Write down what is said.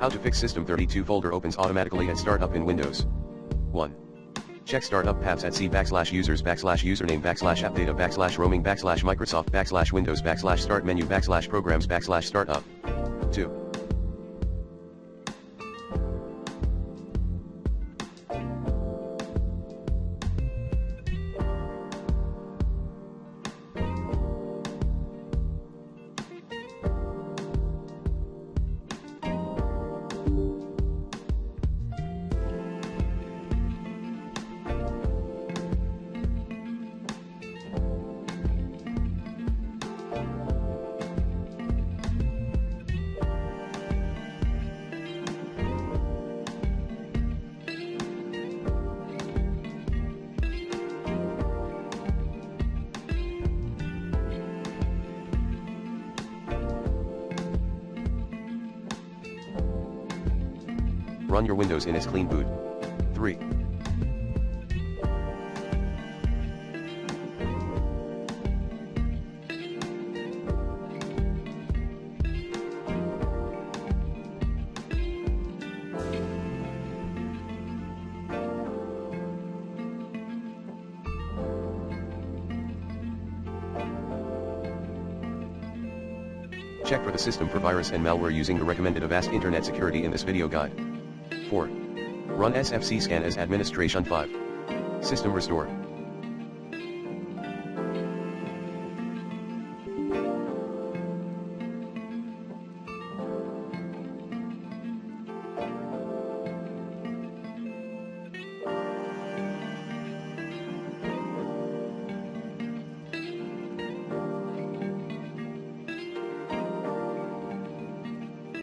How to fix System32 folder opens automatically at startup in Windows. 1. Check startup paths at c/users/username/appdata/roaming/Microsoft/Windows/start menu/programs/startup. 2. Run your Windows in as clean boot. 3. Check for the system for virus and malware using the recommended Avast Internet Security in this video guide. 4. Run SFC scan as administration. 5. System restore.